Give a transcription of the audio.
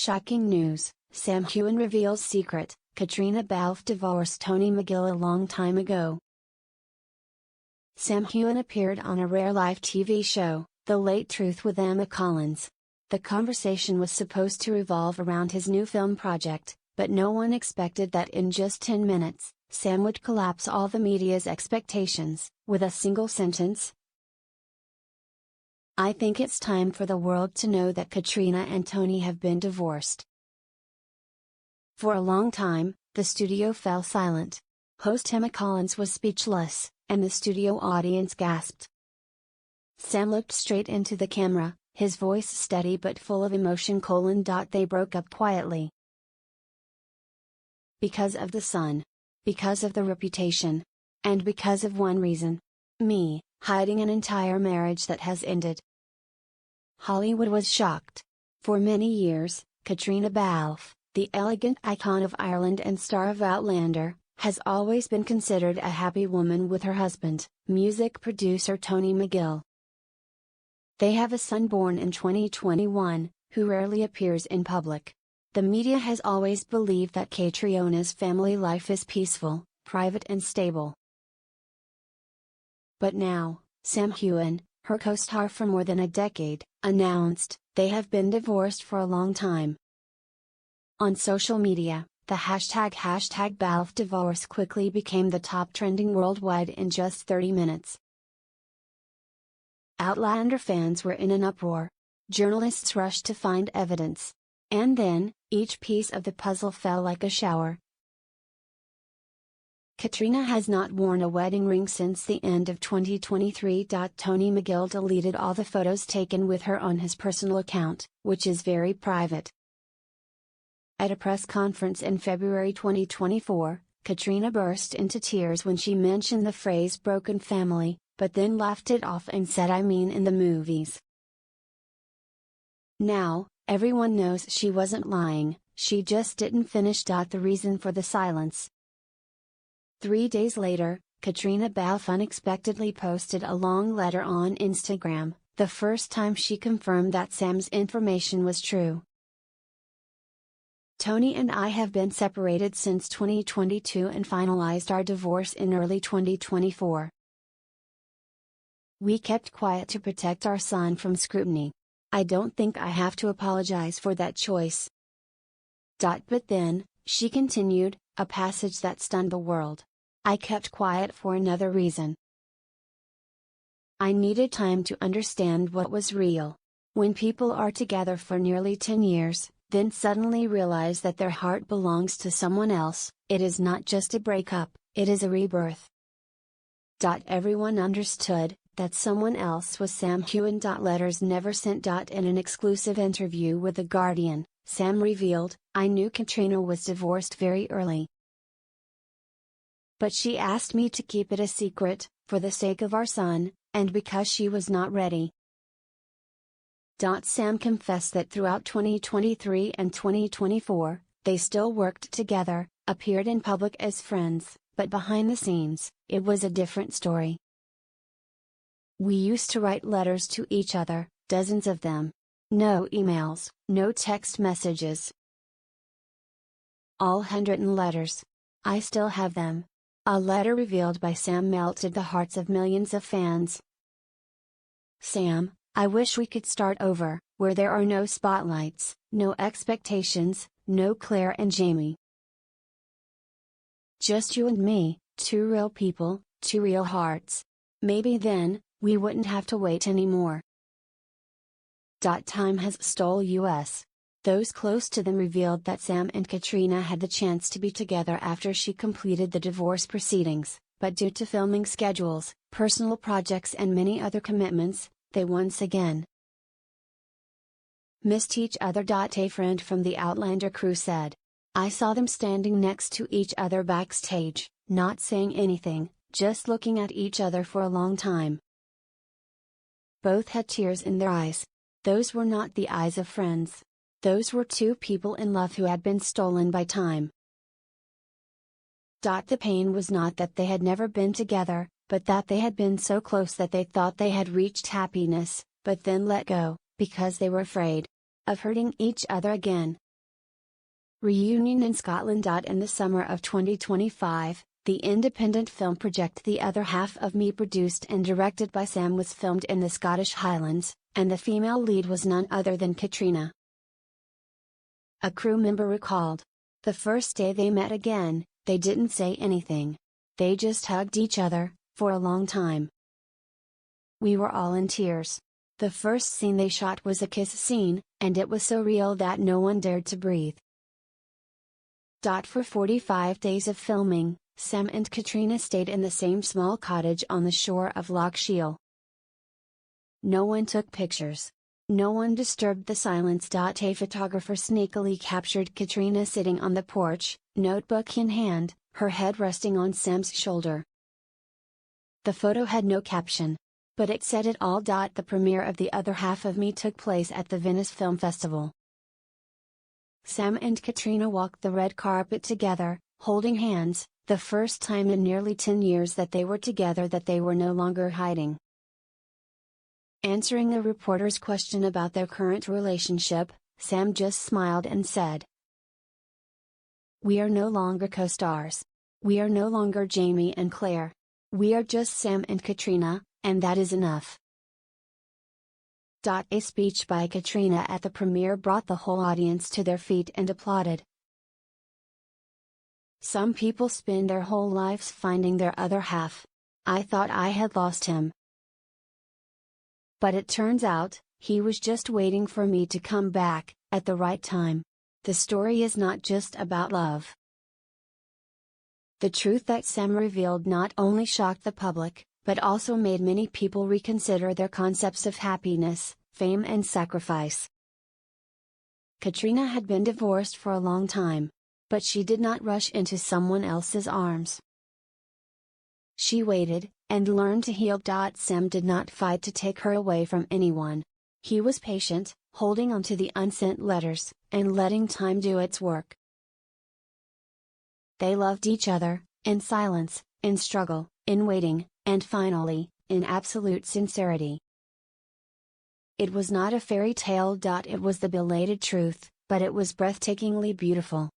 Shocking news, Sam Heughan reveals secret, Caitriona Balfe divorced Tony McGill a long time ago. Sam Heughan appeared on a rare live TV show, The Late Truth with Emma Collins. The conversation was supposed to revolve around his new film project, but no one expected that in just 10 minutes, Sam would collapse all the media's expectations, with a single sentence: "I think it's time for the world to know that Caitriona and Tony have been divorced." For a long time, the studio fell silent. Host Emma Collins was speechless, and the studio audience gasped. Sam looked straight into the camera, his voice steady but full of emotion. They broke up quietly. Because of the son. Because of the reputation. And because of one reason. Me, hiding an entire marriage that has ended. Hollywood was shocked. For many years, Caitriona Balfe, the elegant icon of Ireland and star of Outlander, has always been considered a happy woman with her husband, music producer Tony McGill. They have a son born in 2021, who rarely appears in public. The media has always believed that Caitriona's family life is peaceful, private and stable. But now, Sam Heughan, her co-star for more than a decade, announced they have been divorced for a long time. On social media, the hashtag Balfe divorce quickly became the top trending worldwide in just 30 minutes. Outlander fans were in an uproar. Journalists rushed to find evidence. And then, each piece of the puzzle fell like a shower. Caitriona has not worn a wedding ring since the end of 2023. Tony McGill deleted all the photos taken with her on his personal account, which is very private. At a press conference in February 2024, Caitriona burst into tears when she mentioned the phrase broken family, but then laughed it off and said, "I mean in the movies." Now, everyone knows she wasn't lying, she just didn't finish. The reason for the silence. 3 days later, Caitriona Balfe unexpectedly posted a long letter on Instagram, the first time she confirmed that Sam's information was true. "Tony and I have been separated since 2022 and finalized our divorce in early 2024. We kept quiet to protect our son from scrutiny. I don't think I have to apologize for that choice." But then, she continued, a passage that stunned the world. "I kept quiet for another reason. I needed time to understand what was real. When people are together for nearly 10 years, then suddenly realize that their heart belongs to someone else, it is not just a breakup, it is a rebirth." Everyone understood that someone else was Sam Heughan. Letters never sent. In an exclusive interview with The Guardian, Sam revealed, "I knew Caitriona was divorced very early. But she asked me to keep it a secret, for the sake of our son, and because she was not ready." Sam confessed that throughout 2023 and 2024, they still worked together, appeared in public as friends, but behind the scenes, it was a different story. "We used to write letters to each other, dozens of them. No emails, no text messages. All handwritten letters. I still have them." A letter revealed by Sam melted the hearts of millions of fans. "Sam, I wish we could start over, where there are no spotlights, no expectations, no Claire and Jamie. Just you and me, two real people, two real hearts. Maybe then, we wouldn't have to wait anymore." Time has stole us. Those close to them revealed that Sam and Caitriona had the chance to be together after she completed the divorce proceedings, but due to filming schedules, personal projects and many other commitments, they once again missed each other. A friend from the Outlander crew said, "I saw them standing next to each other backstage, not saying anything, just looking at each other for a long time. Both had tears in their eyes. Those were not the eyes of friends. Those were two people in love who had been stolen by time." The pain was not that they had never been together, but that they had been so close that they thought they had reached happiness, but then let go, because they were afraid of hurting each other again. Reunion in Scotland. In the summer of 2025, the independent film project The Other Half of Me, produced and directed by Sam, was filmed in the Scottish Highlands, and the female lead was none other than Caitriona. A crew member recalled, "The first day they met again, they didn't say anything. They just hugged each other, for a long time. We were all in tears. The first scene they shot was a kiss scene, and it was so real that no one dared to breathe." For 45 days of filming, Sam and Caitriona stayed in the same small cottage on the shore of Loch Shiel. No one took pictures. No one disturbed the silence. A photographer sneakily captured Caitriona sitting on the porch, notebook in hand, her head resting on Sam's shoulder. The photo had no caption, but it said it all. The premiere of The Other Half of Me took place at the Venice Film Festival. Sam and Caitriona walked the red carpet together, holding hands, the first time in nearly 10 years that they were together that they were no longer hiding. Answering a reporter's question about their current relationship, Sam just smiled and said, "We are no longer co-stars. We are no longer Jamie and Claire. We are just Sam and Caitriona, and that is enough." A speech by Caitriona at the premiere brought the whole audience to their feet and applauded. "Some people spend their whole lives finding their other half. I thought I had lost him. But it turns out, he was just waiting for me to come back, at the right time. The story is not just about love." The truth that Sam revealed not only shocked the public, but also made many people reconsider their concepts of happiness, fame and sacrifice. Caitriona had been divorced for a long time, but she did not rush into someone else's arms. She waited, and learned to heal. Sam did not fight to take her away from anyone. He was patient, holding on to the unsent letters, and letting time do its work. They loved each other, in silence, in struggle, in waiting, and finally, in absolute sincerity. It was not a fairy tale. It was the belated truth, but it was breathtakingly beautiful.